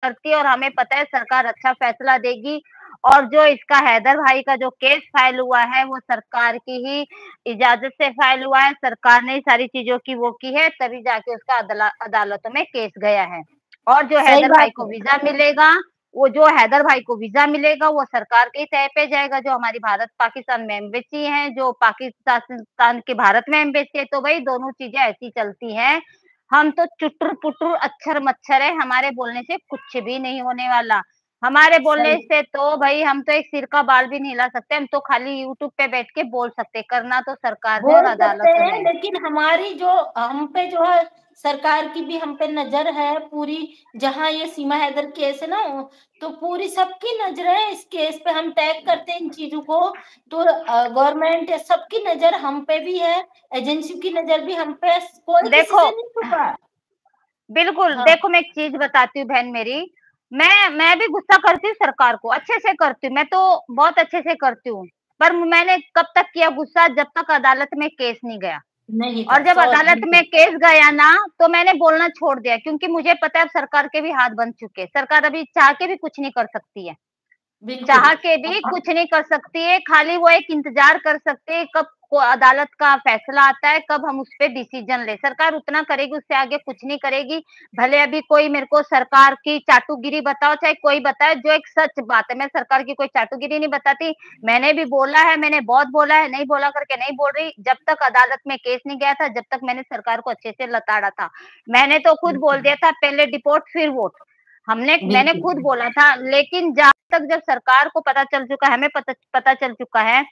करती है और हमें पता है सरकार अच्छा फैसला देगी। और जो इसका हैदर भाई का जो केस फाइल हुआ है, वो सरकार की ही इजाज़त से फाइल हुआ है, सरकार ने सारी चीज़ों की वो की है, तभी जाके उसका अदालतों में केस गया है। और जो सही हैदर भाई बात को है। वीज़ा मिलेगा, वो जो हैदर भाई को वीज़ा मिलेगा, वो सरकार के ही तय पे जाएगा, जो हमारी भारत-पाकिस्तान में एम्बेसी है, जो पाकिस्तान के भारत में एम्बेसी है, तो भई दोनों चीज़ें ऐसी चलती हैं। हम तो चुटर-पुटर, अक्षर-मच्छर है, हमारे बोलने से कुछ भी नहीं होने वाला। हमारे बोलने सही से तो भई हम तो एक सिर का बाल भी नहीं हिला सकते, हम तो खाली यूट्यूब पे बैठ के बोल सकते, करना तो सरकार ने और बोल सकते अदालतों हैं, ने। लेकिन हमारी जो हम पे जो है सरकार की भी हम पे नजर है पूरी। जहाँ ये सीमा हैदर केस है ना, तो पूरी सबकी नजर है इस केस पे। हम टैग करते हैं इन चीजों को, तो गवर्नमेंट सबकी नजर हम पे भी है, एजेंसी की नजर भी हम पे, कोई किसी देखो से नहीं छुपा। बिल्कुल, हाँ देखो मैं एक चीज़ बताती हूँ बहन मेरी, मैं भी गुस्सा करती हूँ सरकार को, अच्छे से करती हूँ, मैं तो बहुत अच्छे से करती हूँ। पर मैंने कब तक किया गुस्सा, जब तक अदालत में केस नहीं गया। नहीं और था, जब सौ अदालत में बिल्कुल। केस गया ना, तो मैंने बोलना छोड़ दिया, क्योंकि मुझे पता है अब सरकार के भी हाथ बंध चुके हैं। सरकार अभी चाह के भी कुछ नहीं कर सकती है। बिल्कुल। चाह के भी कुछ नहीं कर सकती है, खाली वो एक इंतज़ार कर सकते हैं कब को अदालत का फैसला आता है, कब हम उसपे डिसीज़न लें। सरकार उतना करेगी, उससे आगे कुछ नहीं करेगी। भले अभी कोई मेरे को सरकार की चाटुगिरी बताओ, चाहे कोई बताए, जो एक सच बात है, मैं सरकार की कोई चाटुगिरी नहीं बताती। मैंने भी बोला है, मैंने बहुत बोला है, नहीं बोला करके नहीं बोल रही। जब तक अदालत में केस नहीं गया था, जब तक मैंने सरकार को अच्छे से लताड़ा था। मैंने तो खुद बोल दिया था, पहले डिपोर्ट फिर वोट। मैंने खुद बिल्कुल। बोला था, लेकिन जहाँ तक जब सरकार को पता चल चुका है, हमें पता चल चुका है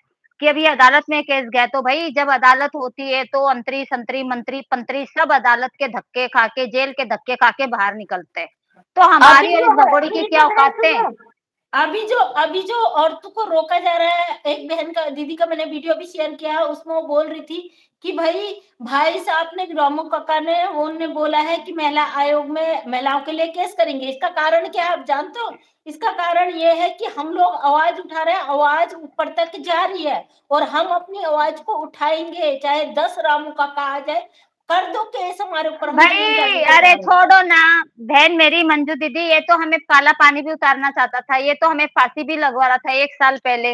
कि अभी अदालत में केस गया, तो भई जब अदालत होती है तो अंतरी-संतरी, मंत्री-पंतरी सब अदालत के धक्के खा के, जेल के धक्के खा के बाहर निकलते हैं। तो अभी हमारी और जो इस है, भगोड़ी की ठीक क्या है बहन औकातें? सुनो, अभी जो औरतों को रोका जा रहा है, एक बहन का, दीदी का मैंने वीडियो भी शेयर किया है, उसमें वो बोल रही थी कि भाई साहब ने, रामू काका ने, उन्होंने बोला है कि महिला आयोग में महिलाओं के लिए केस करेंगे। इसका कारण क्या है आप जानते हो? इसका कारण ये है कि हम लोग आवाज उठा रहे हैं, आवाज ऊपर तक जा रही है, और हम अपनी आवाज को उठाएंगे, चाहे 10 रामू काका आ जाए, कर दो केस हमारे ऊपर, हम जमीन भई जाने को अरे तैयार हैं। छोड़ो ना, बहन मेरी मंजू दीदी, ये तो हमें काला पानी भी उतारना चाहता था, ये तो हमें फांसी भी लगवा रहा था 1 साल पहले।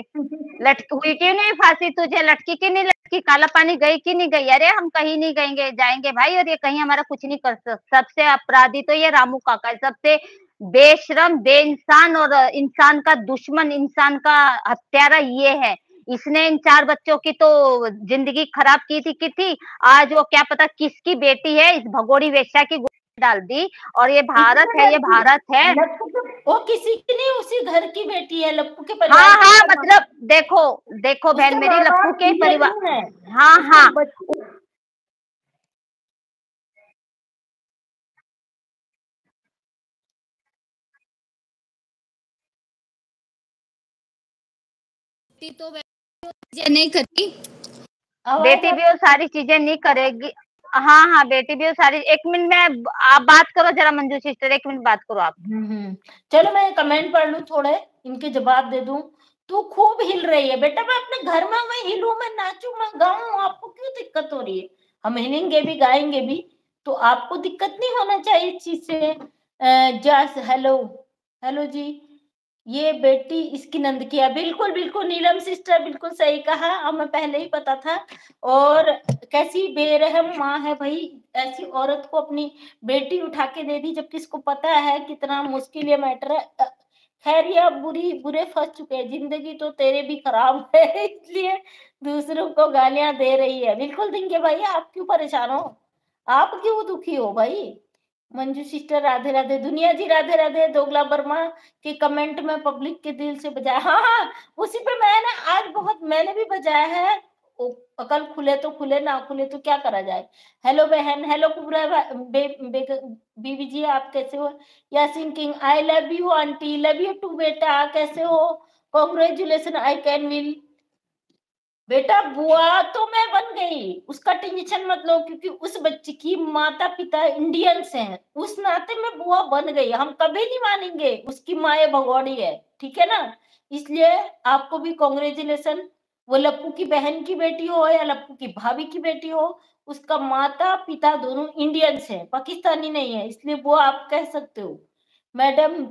लटक हुई क्यों नहीं फांसी तुझे? लटकी क्यों नहीं लटकी? काला पानी गई कि नहीं गई? अरे हम कहीं नहीं गएँगे जाएँगे भाई, और ये कहीं हमारा कुछ नहीं कर सबसे अपराधी तो ये रामू काका है, सबसे बेशर्म, बेइंसान और इंसान का दुश्मन, इंसान का हत्यारा ये है। इसने इन 4 बच्चों की तो ज़िंदगी खराब की थी। आज वो क्या पता किसकी बेटी है, इस भगोड़ी वेश्या की गोद डाल दी। और ये भारत किसके है, घर ये की? भारत है। लप्पू के, वो किसी की नहीं, उसी घर की बेटी है, लप्पू के हाँ, परिवार की हाँ, है, मतलब देखो, देखो बहन उसके मेरी, माँ लप्पू बाप के इंडिया परिवार। नहीं है, हाँ, उसके हाँ। बच्चे। तो वैसे नहीं करती। आवाज बेटी भी आप, वो सारी चीज़ें नहीं करेगी। हाँ, हाँ, बेटी भी वो सारी 1 मिनट में आप बात करो ज़रा मंजू सिस्टर, 1 मिनट बात करो आप। चलो मैं कमेंट पढ़ लूं थोड़े, इनके जवाब दे दूं। तू खूब हिल रही है बेटा, मैं अपने घर में मैं हिलूं, मैं नाचूं, मैं गाऊं, आपको क्यों दिक्कत हो रही है? हम हिलेंगे भी, गाएंगे भी, तो आपको दिक्कत नहीं होना चाहिए इस चीज से। जस हेलो, हेलो जी, ये बेटी इसकी नंद की है। बिल्कुल बिल्कुल नीलम सिस्टर, बिल्कुल सही कहा, हमें पहले ही पता था। और कैसी बेरहम माँ है भाई, ऐसी औरत को अपनी बेटी उठा के दे दी, जबकि इसको पता है कितना मुश्किल ये मैटर है। खैर ये अब बुरे फंस चुके हैं, जिंदगी तो तेरे भी खराब है इसलिए दूसरों को गालियां दे रही है। बिल्कुल देंगे भाई, आप क्यों परेशान हो, आप क्यों दुखी हो भाई? मंजू सिस्टर राधे राधे, दुनिया जी राधे राधे, दोगला वर्मा के कमेंट में पब्लिक के दिल से बजाया। हाँ हाँ, उसी पे मैंने आज बहुत मैंने भी बजाया है। अकल खुले तो खुले, ना खुले तो क्या करा जाए। हेलो बहन, हेलो कुबरा बीबी जी, आप कैसे हो? Yasin king, I love you aunty, love you too बेटा, कैसे हो? Congratulation, I can will. बेटा बुआ तो मैं बन गई, उसका टेंशन मत लो, क्योंकि उस बच्चे की माता पिता इंडियंस हैं, उस नाते में बुआ बन गई। हम कभी नहीं मानेंगे उसकी माँ ये भगोड़ी है, ठीक है ना? इसलिए आपको भी कॉन्ग्रेचुलेशन। वो लप्पू की बहन की बेटी हो या लप्पू की भाभी की बेटी हो, उसका माता पिता दोनों इंडियंस है, पाकिस्तानी नहीं है, इसलिए बुआ आप कह सकते हो। मैडम